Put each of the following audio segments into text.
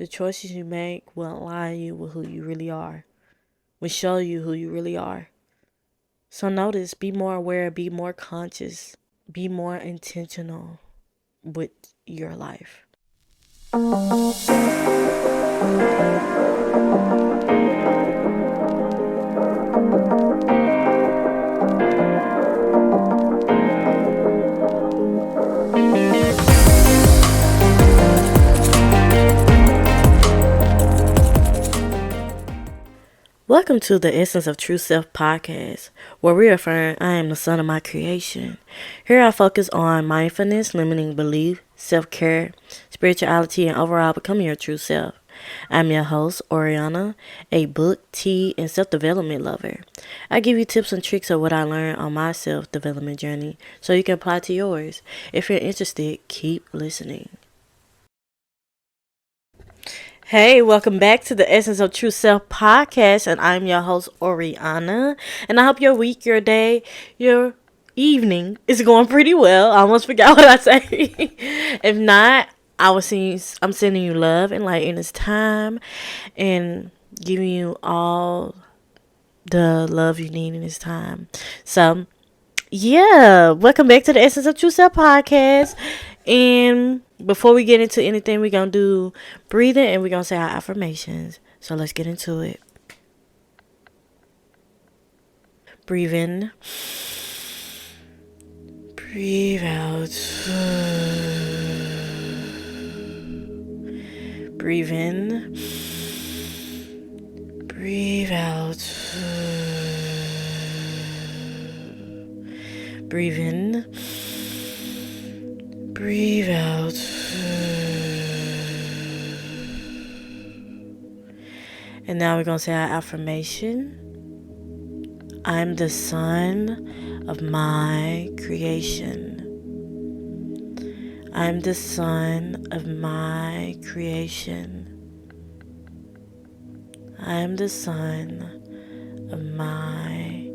The choices you make will align you with who you really are, will show you who you really are. So notice, be more aware, be more conscious, be more intentional with your life. Welcome to the Essence of True Self podcast, where we affirm I am the son of my creation. Here I focus on mindfulness, limiting belief, self-care, spirituality, and overall becoming your true self. I'm your host, Oriana, a book, tea, and self-development lover. I give you tips and tricks of what I learned on my self-development journey so you can apply to yours. If you're interested, keep listening. Hey, welcome back to the Essence of True Self podcast, and I'm your host, Oriana. And I hope your week, your day, your evening is going pretty well. I almost forgot what I say. If not, I'm sending you love and light in this time and giving you all the love you need in this time. So, yeah, welcome back to the Essence of True Self podcast. And before we get into anything, we're going to do breathing and we're going to say our affirmations. So let's get into it. Breathe in. Breathe out. Breathe in. Breathe out. Breathe in. Breathe out. And now we're going to say our affirmation. I'm the son of my creation. I'm the son of my creation. I'm the son of my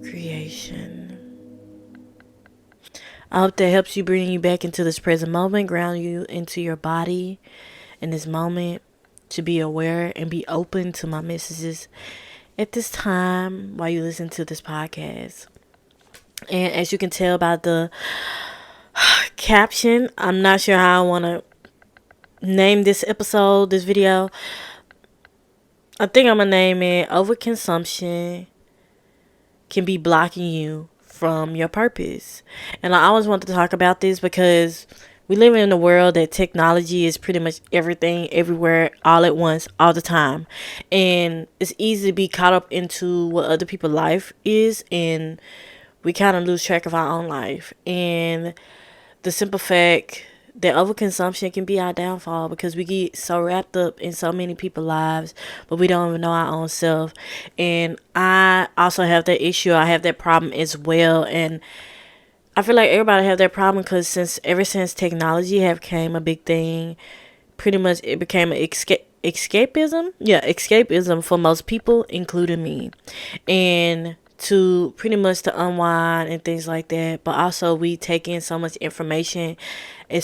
creation. I hope that helps you bring you back into this present moment, ground you into your body in this moment, to be aware and be open to my messages at this time while you listen to this podcast. And as you can tell by the caption, I'm not sure how I want to name this episode, this video. I think I'm going to name it Overconsumption Can Be Blocking You from Your Purpose. And I always wanted to talk about this because we live in a world that technology is pretty much everything, everywhere, all at once, all the time. And it's easy to be caught up into what other people's life is, and we kind of lose track of our own life. And the simple fact that overconsumption can be our downfall because we get so wrapped up in so many people's lives, but we don't even know our own self. And I also have that issue. I have that problem as well. And I feel like everybody have that problem because ever since technology have became a big thing, pretty much it became an escapism. Yeah, escapism for most people, including me. And to pretty much to unwind and things like that. But also we take in so much information at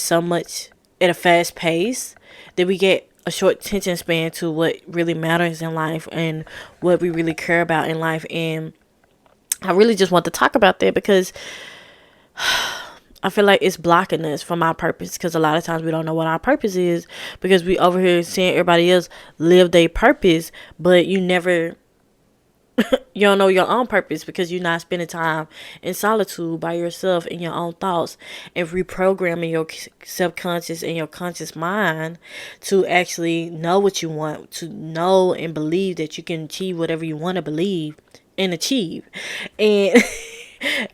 a fast pace that we get a short attention span to what really matters in life and what we really care about in life. And I really just want to talk about that because I feel like it's blocking us from our purpose, because a lot of times we don't know what our purpose is because we over here seeing everybody else live their purpose, but you don't know your own purpose because you're not spending time in solitude by yourself in your own thoughts and reprogramming your subconscious and your conscious mind to actually know what you want, to know and believe that you can achieve whatever you want to believe and achieve. And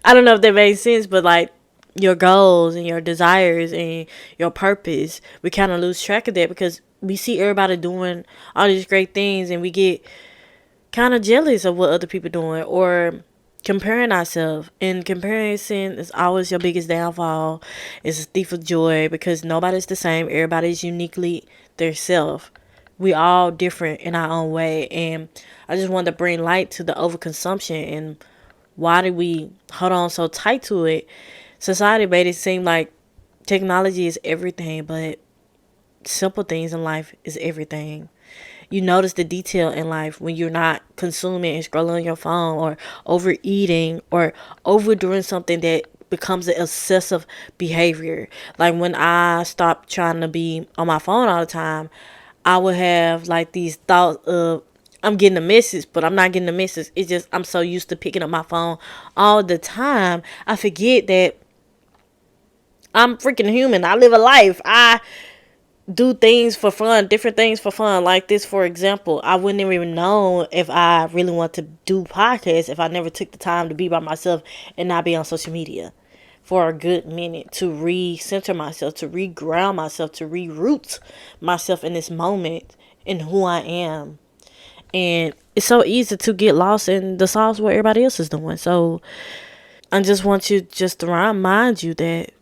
I don't know if that makes sense, but like your goals and your desires and your purpose, we kind of lose track of that because we see everybody doing all these great things and we get kind of jealous of what other people doing or comparing ourselves. And comparison is always your biggest downfall. It's a thief of joy because nobody's the same. Everybody's uniquely their self. We all different in our own way. And I just wanted to bring light to the overconsumption and why do we hold on so tight to it. Society made it seem like technology is everything, but simple things in life is everything. You notice the detail in life when you're not consuming and scrolling on your phone, or overeating, or overdoing something that becomes an obsessive behavior. Like when I stopped trying to be on my phone all the time, I would have like these thoughts of, I'm getting a message, but I'm not getting a message. It's just I'm so used to picking up my phone all the time, I forget that I'm freaking human. I live a life. I do things for fun, different things for fun. Like this, for example, I wouldn't even know if I really want to do podcasts if I never took the time to be by myself and not be on social media for a good minute, to recenter myself, to reground myself, to reroot myself in this moment, in who I am. And it's so easy to get lost in the sauce what everybody else is doing. So I just want you just to remind you that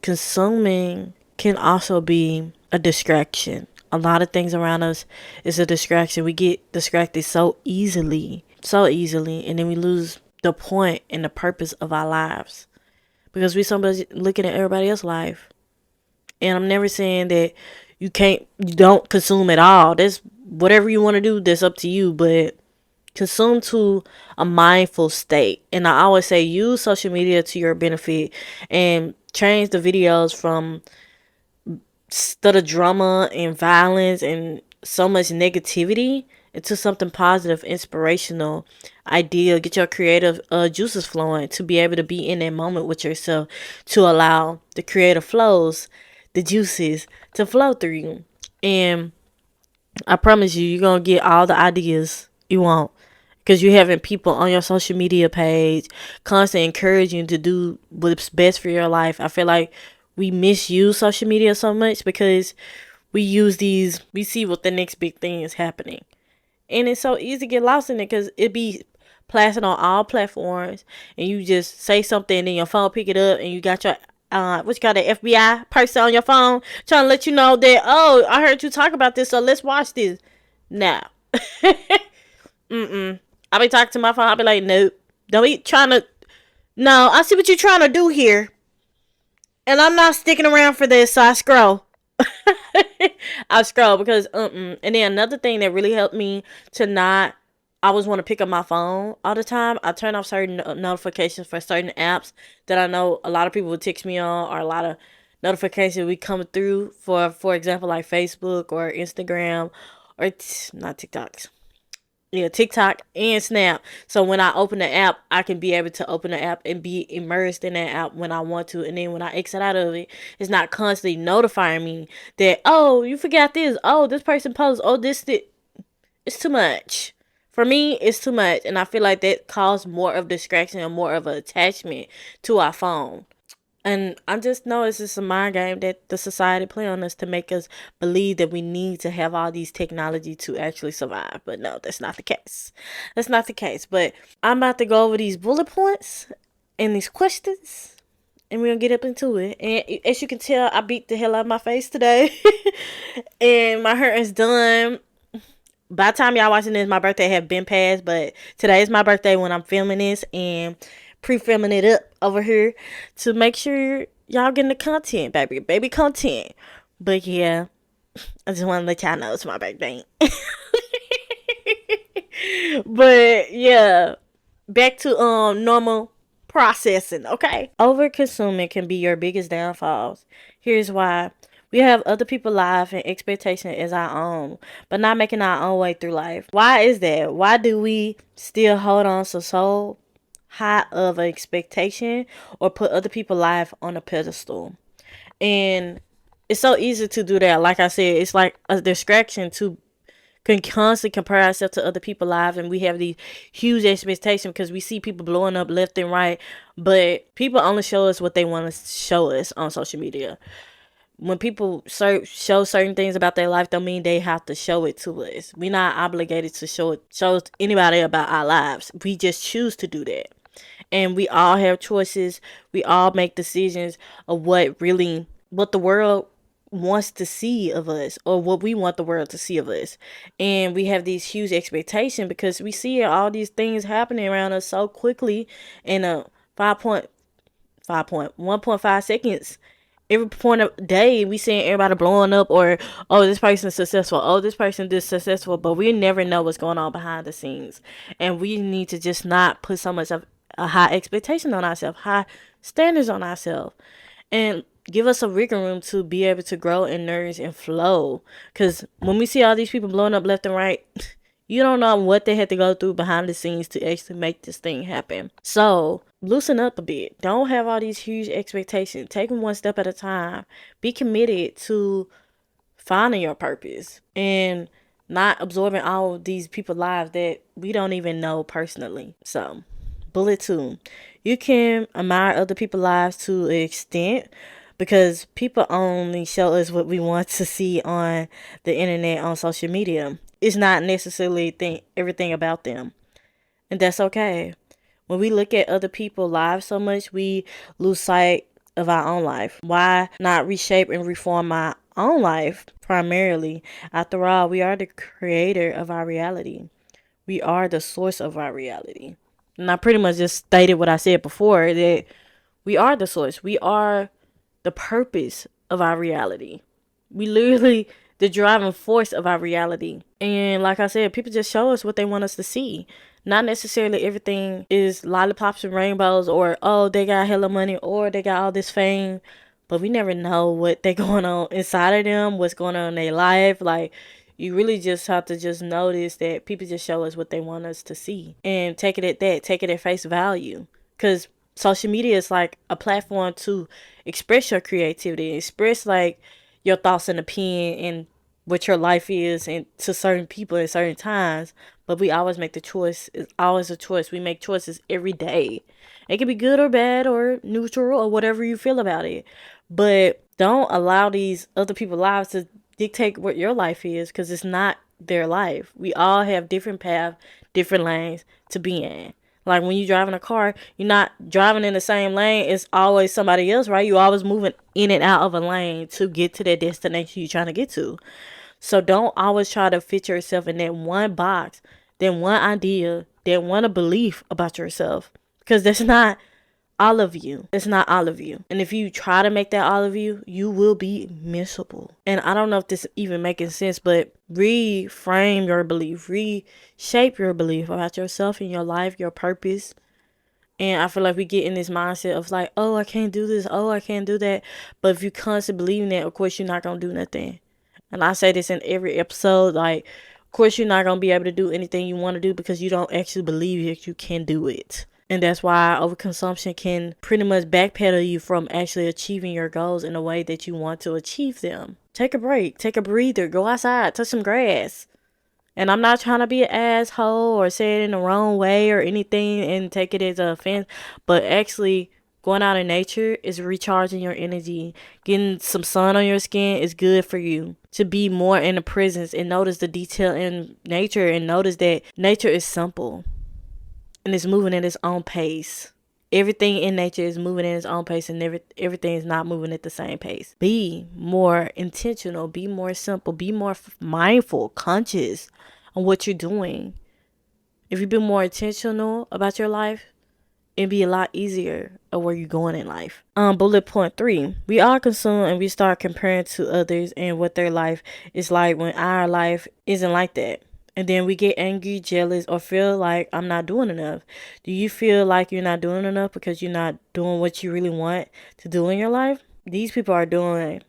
consuming can also be a distraction. A lot of things around us is a distraction. We get distracted so easily, and then we lose the point and the purpose of our lives because we so much looking at everybody else's life. And I'm never saying that you don't consume at all. That's whatever you want to do. That's up to you, but consume to a mindful state. And I always say use social media to your benefit and change the videos from instead of drama and violence and so much negativity into something positive, inspirational, ideal. Get your creative juices flowing to be able to be in that moment with yourself, to allow the creative flows, the juices to flow through you. And I promise you, you're going to get all the ideas you want because you're having people on your social media page constantly encouraging you to do what's best for your life. I feel like we misuse social media so much because we see what the next big thing is happening. And it's so easy to get lost in it because it be plastered on all platforms, and you just say something and then your phone pick it up and you got your what you got, the FBI person on your phone trying to let you know that, oh, I heard you talk about this, so let's watch this. Now, I be talking to my phone. I be like, nope, don't be trying to. No, I see what you're trying to do here, and I'm not sticking around for this. So I scroll. I scroll because And then another thing that really helped me to not I always want to pick up my phone all the time. I turn off certain notifications for certain apps that I know a lot of people would text me on, or a lot of notifications we come through for example, like Facebook or Instagram, or not TikToks. Yeah, TikTok and Snap. So when I open the app, I can be able to open the app and be immersed in that app when I want to. And then when I exit out of it, it's not constantly notifying me that, oh, you forgot this. Oh, this person posted. Oh, this. It's too much. For me, it's too much. And I feel like that caused more of distraction and more of an attachment to our phone. And I just know it's just a mind game that the society play on us to make us believe that we need to have all these technology to actually survive. But no, that's not the case. That's not the case. But I'm about to go over these bullet points and these questions, and we're gonna get up into it. And as you can tell, I beat the hell out of my face today. And my hair is done. By the time y'all watching this, my birthday have been passed, but today is my birthday when I'm filming this and pre-filming it up over here to make sure y'all getting the content, baby content. But yeah, I just want to let y'all know it's my birthday. But yeah, back to normal processing, okay? Over consuming can be your biggest downfalls. Here's why. We have other people's life and expectation as our own, but not making our own way through life. Why is that? Why do we still hold on so high of an expectation or put other people's life on a pedestal? And it's so easy to do that. Like I said, it's like a distraction to can constantly compare ourselves to other people's lives, and we have these huge expectations because we see people blowing up left and right, but people only show us what they want to show us on social media. When people show certain things about their life, don't mean they have to show it to us. We're not obligated to show anybody about our lives. We just choose to do that. And we all have choices. We all make decisions of what the world wants to see of us, or what we want the world to see of us. And we have these huge expectations because we see all these things happening around us so quickly in a 1.5 seconds. every point of day we seeing everybody blowing up, or oh, this person's successful, oh, this person is successful, but we never know what's going on behind the scenes. And we need to just not put so much of a high expectation on ourselves, high standards on ourselves, and give us a wiggle room to be able to grow and nourish and flow. Because when we see all these people blowing up left and right, you don't know what they had to go through behind the scenes to actually make this thing happen. So loosen up a bit. Don't have all these huge expectations. Take them one step at a time. Be committed to finding your purpose and not absorbing all of these people's lives that we don't even know personally. So, bullet 2. You can admire other people's lives to an extent, because people only show us what we want to see on the internet, on social media. It's not necessarily everything about them. And that's okay. When we look at other people's lives so much, we lose sight of our own life. Why not reshape and reform my own life primarily? After all, we are the creator of our reality. We are the source of our reality. And I pretty much just stated what I said before, that we are the source. We are the purpose of our reality. We literally the driving force of our reality. And like I said, people just show us what they want us to see. Not necessarily everything is lollipops and rainbows, or oh, they got hella money, or they got all this fame. But we never know what they going on inside of them, what's going on in their life. Like, you really just have to just notice that people just show us what they want us to see, and take it at that. Take it at face value. Because social media is like a platform to express your creativity, express like your thoughts and opinion and what your life is, and to certain people at certain times. But we always make the choice. It's always a choice. We make choices every day. It can be good or bad or neutral or whatever you feel about it. But don't allow these other people's lives to dictate what your life is, because it's not their life. We all have different paths, different lanes to be in. Like when you drive in a car, you're not driving in the same lane. It's always somebody else, right? You always moving in and out of a lane to get to that destination you're trying to get to. So don't always try to fit yourself in that one box, that one idea, that one belief about yourself. Because that's not all of you. It's not all of you. And if you try to make that all of you, you will be miserable. And I don't know if this even making sense, but reframe your belief, reshape your belief about yourself and your life, your purpose. And I feel like we get in this mindset of like, oh, I can't do this, oh, I can't do that. But if you constantly believe in that, of course, you're not going to do nothing. And I say this in every episode, like, of course, you're not going to be able to do anything you want to do because you don't actually believe that you can do it. And that's why overconsumption can pretty much backpedal you from actually achieving your goals in a way that you want to achieve them. Take a break, take a breather, go outside, touch some grass. And I'm not trying to be an asshole or say it in the wrong way or anything and take it as an offense, but actually going out in nature is recharging your energy. Getting some sun on your skin is good for you. To be more in the presence and notice the detail in nature, and notice that nature is simple and it's moving at its own pace. Everything in nature is moving at its own pace, and everything is not moving at the same pace. Be more intentional, be more simple, be more mindful, conscious on what you're doing. If you've been more intentional about your life, it'd be a lot easier of where you're going in life. Bullet point 3. We all consume and we start comparing to others and what their life is like when our life isn't like that. And then we get angry, jealous, or feel like I'm not doing enough. Do you feel like you're not doing enough because you're not doing what you really want to do in your life? These people are doing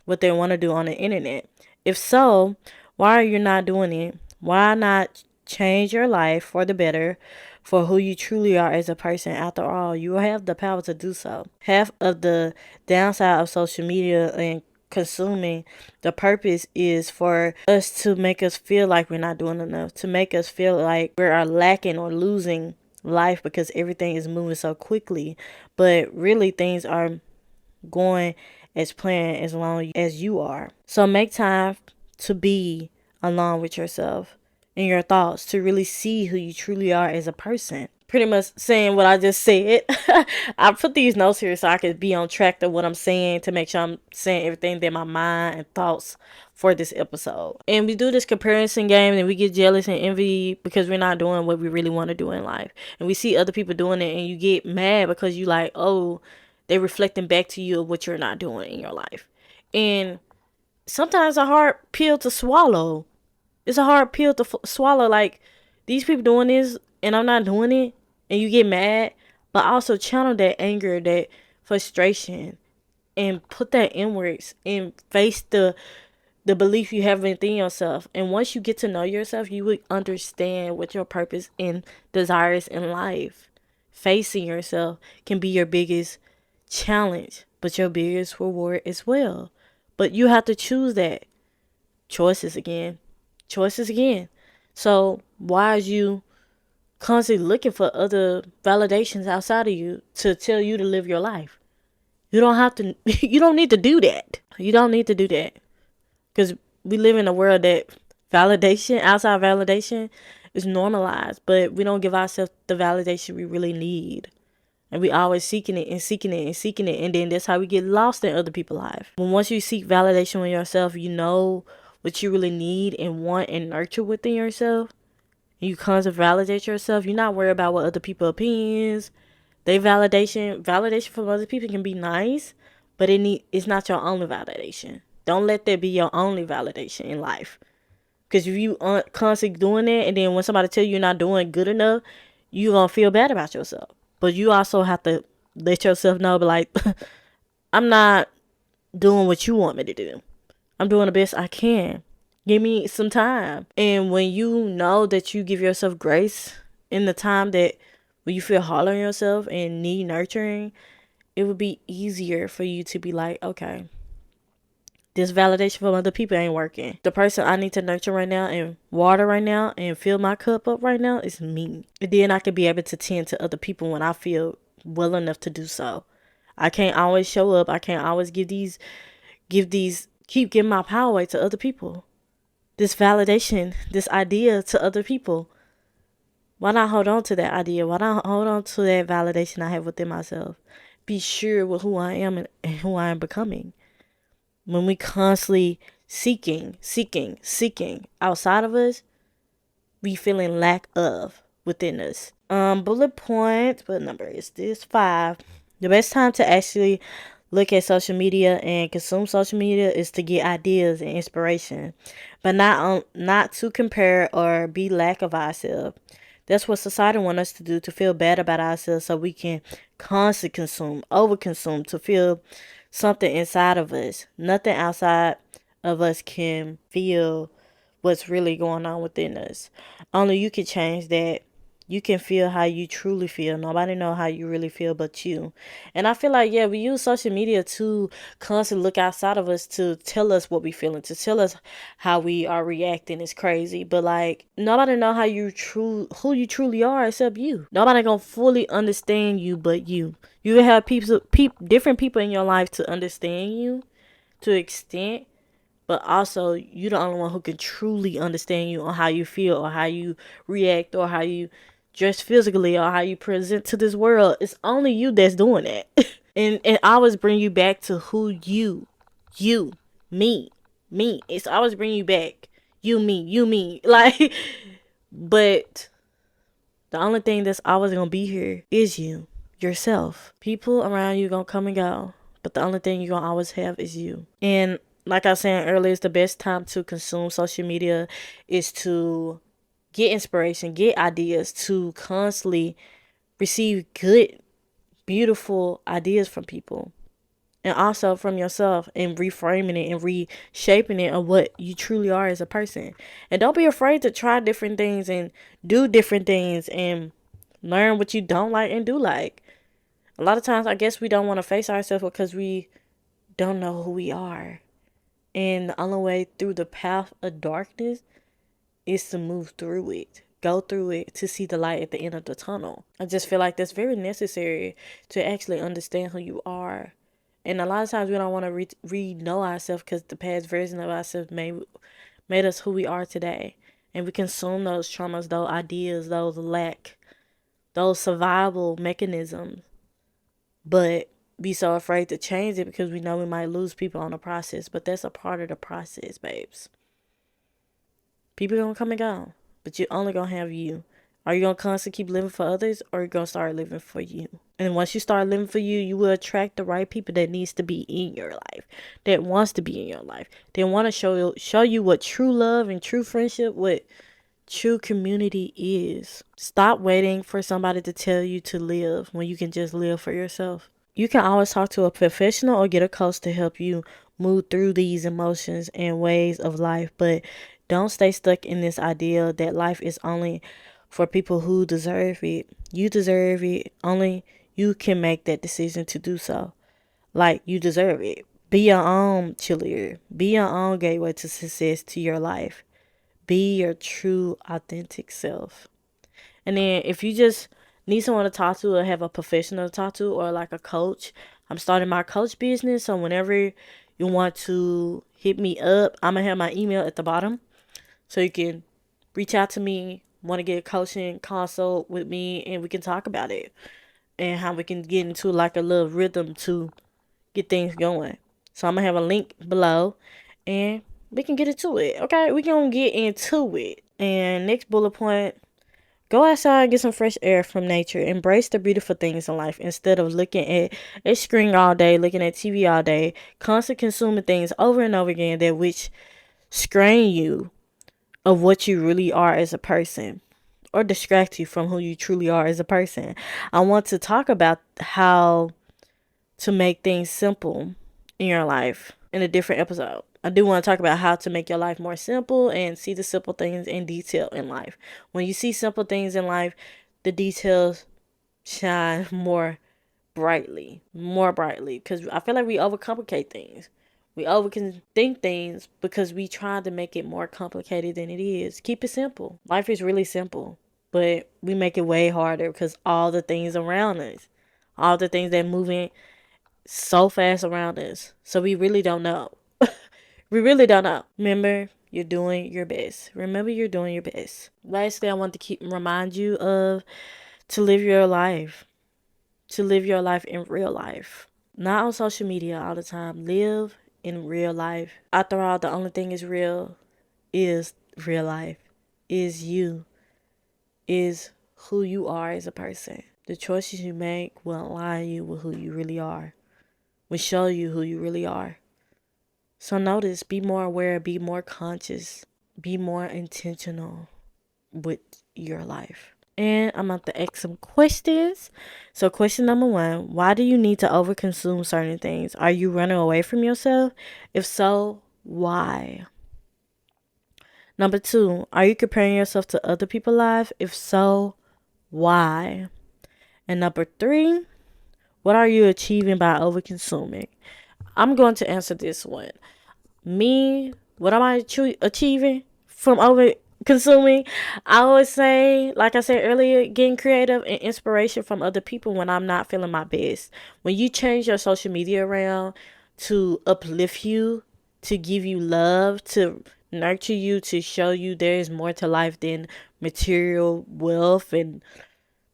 what they want to do on the internet. If so, why are you not doing it? Why not change your life for the better, for who you truly are as a person? After all, you have the power to do so. Half of the downside of social media and consuming, the purpose is for us to make us feel like we're not doing enough, to make us feel like we are lacking or losing life because everything is moving so quickly. But really, things are going as planned as long as you are. So make time to be alone with yourself and your thoughts, to really see who you truly are as a person. Pretty much saying what I just said. I put these notes here so I could be on track to what I'm saying, to make sure I'm saying everything that my mind and thoughts for this episode. And we do this comparison game and we get jealous and envy because we're not doing what we really want to do in life. And we see other people doing it and you get mad because you like, oh, They reflecting back to you of what you're not doing in your life. And sometimes a hard pill to swallow. It's a hard pill to swallow. Like, these people doing this and I'm not doing it, and you get mad, but also channel that anger, that frustration, and put that inwards and face the belief you have within yourself. And once you get to know yourself, you would understand what your purpose and desires in life. Facing yourself can be your biggest challenge, but your biggest reward as well. But you have to choose that. Choices again. Choices again. So why is you constantly looking for other validations outside of you to tell you to live your life? You don't have to, you don't need to do that. You don't need to do that. Because we live in a world that validation, outside validation, is normalized. But we don't give ourselves the validation we really need. And we always seeking it and seeking it and seeking it. And then that's how we get lost in other people's life. When once you seek validation with yourself, you know what you really need and want and nurture within yourself. And you constantly validate yourself. You're not worried about what other people's opinions. Validation from other people can be nice, but it's not your only validation. Don't let that be your only validation in life. Because if you aren't constantly doing it, and then when somebody tell you you're not doing good enough, you're going to feel bad about yourself. But you also have to let yourself know, but like, I'm not doing what you want me to do. I'm doing the best I can. Give me some time. And when you know that you give yourself grace in the time that when you feel hard on yourself and need nurturing, it would be easier for you to be like, okay, this validation from other people ain't working. The person I need to nurture right now and water right now and fill my cup up right now is me. And then I can be able to tend to other people when I feel well enough to do so. I can't always show up. I can't always keep giving my power away to other people. This validation, this idea to other people. Why not hold on to that idea? Why not hold on to that validation I have within myself? Be sure with who I am and who I am becoming. When we constantly seeking outside of us, we feeling lack of within us. Bullet point, what number is this? 5. The best time to actually look at social media and consume social media is to get ideas and inspiration, but not to compare or be lack of ourselves. That's what society wants us to do, to feel bad about ourselves so we can constantly consume, overconsume, to feel something inside of us. Nothing outside of us can feel what's really going on within us. Only you can change that. You can feel how you truly feel. Nobody know how you really feel but you. And I feel like, yeah, we use social media to constantly look outside of us to tell us what we feeling, to tell us how we are reacting. It's crazy. But like, nobody know who you truly are except you. Nobody gonna fully understand you but you. You can have different people in your life to understand you to an extent, but also you're the only one who can truly understand you on how you feel or how you react or how you dress physically or how you present to this world. It's only you that's doing that. and always bring you back to who you, me. It's always bring you back. You, me. Like, but the only thing that's always gonna be here is you, yourself. People around you gonna come and go, but the only thing you're gonna always have is you. And like I was saying earlier, it's the best time to consume social media is to get inspiration, get ideas, to constantly receive good, beautiful ideas from people. And also from yourself, and reframing it and reshaping it of what you truly are as a person. And don't be afraid to try different things and do different things and learn what you don't like and do like. A lot of times I guess we don't want to face ourselves because we don't know who we are. And the only way through the path of darkness is to move through it. Go through it to see the light at the end of the tunnel. I just feel like that's very necessary to actually understand who you are. And a lot of times we don't want to re-know ourselves because the past version of ourselves made us who we are today. And we consume those traumas, those ideas, those survival mechanisms. But be so afraid to change it because we know we might lose people on the process. But that's a part of the process, babes. People gonna come and go, but you're only gonna have you. Are you going to constantly keep living for others, or are you going to start living for you? And once you start living for you, you will attract the right people that needs to be in your life, that wants to be in your life. They want to show you what true love and true friendship, what true community is. Stop waiting for somebody to tell you to live when you can just live for yourself. You can always talk to a professional or get a coach to help you move through these emotions and ways of life, but don't stay stuck in this idea that life is only for people who deserve it. You deserve it. Only you can make that decision to do so. Like, you deserve it. Be your own cheerleader. Be your own gateway to success to your life. Be your true, authentic self. And then if you just need someone to talk to or have a professional to talk to or like a coach, I'm starting my coach business. So whenever you want to hit me up, I'm going to have my email at the bottom. So you can reach out to me, want to get a coaching consult with me, and we can talk about it. And how we can get into like a little rhythm to get things going. So I'm going to have a link below and we can get into it. Okay, we going to get into it. And next bullet point, go outside and get some fresh air from nature. Embrace the beautiful things in life instead of looking at a screen all day, looking at TV all day, constantly consuming things over and over again that which strain you of what you really are as a person or distract you from who you truly are as a person. I want to talk about how to make things simple in your life in a different episode. I do want to talk about how to make your life more simple and see the simple things in detail in life. When you see simple things in life, the details shine more brightly, because I feel like we overcomplicate things. We overthink things because we try to make it more complicated than it is. Keep it simple. Life is really simple, but we make it way harder because all the things around us, all the things that moving so fast around us. So we really don't know. We really don't know. Remember, you're doing your best. Remember, you're doing your best. Lastly, I want to remind you of to live your life. To live your life in real life. Not on social media all the time. Live in real life. After all, the only thing is real is real life. Is you. Is who you are as a person. The choices you make will align you with who you really are. Will show you who you really are. So notice, be more aware, be more conscious, be more intentional with your life. And I'm about to ask some questions. So question number 1, why do you need to overconsume certain things? Are you running away from yourself? If so, why? Number 2, are you comparing yourself to other people's lives? If so, why? And number 3, what are you achieving by overconsuming? I'm going to answer this one. Me, what am I achieving from over consuming? I always say, like I said earlier, getting creative and inspiration from other people when I'm not feeling my best. When you change your social media around to uplift you, to give you love, to nurture you, to show you there is more to life than material wealth and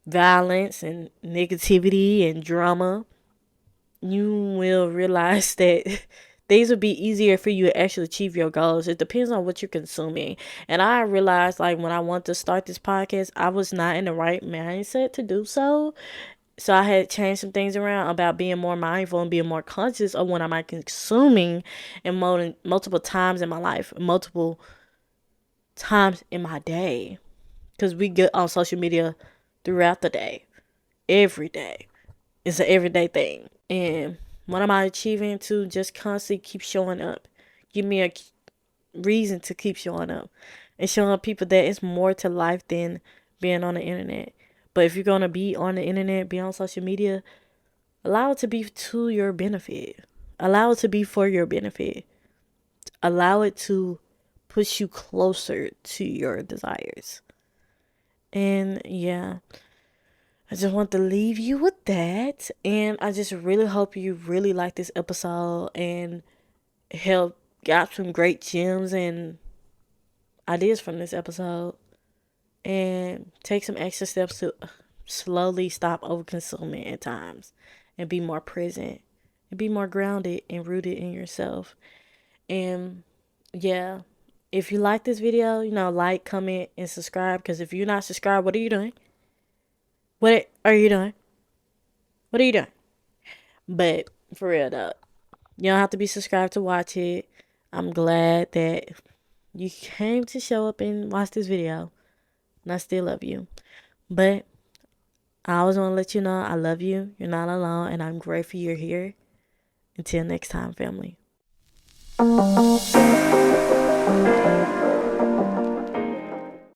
violence and negativity and drama, you will realize that things will be easier for you to actually achieve your goals. It depends on what you're consuming. And I realized, like, when I wanted to start this podcast, I was not in the right mindset to do so. So I had changed some things around about being more mindful and being more conscious of what am I consuming in multiple times in my life, multiple times in my day. Because we get on social media throughout the day, every day. It's an everyday thing. And what am I achieving? To just constantly keep showing up. Give me a reason to keep showing up. And showing people that it's more to life than being on the internet. But if you're going to be on the internet, be on social media, allow it to be to your benefit. Allow it to be for your benefit. Allow it to push you closer to your desires. And yeah, I just want to leave you with that. And I just really hope you really like this episode and help got some great gems and ideas from this episode. And take some extra steps to slowly stop overconsuming at times and be more present and be more grounded and rooted in yourself. And yeah, If you like this video, like, comment, and subscribe. Because if you're not subscribed, what are you doing? What are you doing? What are you doing? But for real though, you don't have to be subscribed to watch it. I'm glad that you came to show up and watch this video. And I still love you. But I always want to let you know I love you. You're not alone. And I'm grateful you're here. Until next time, family.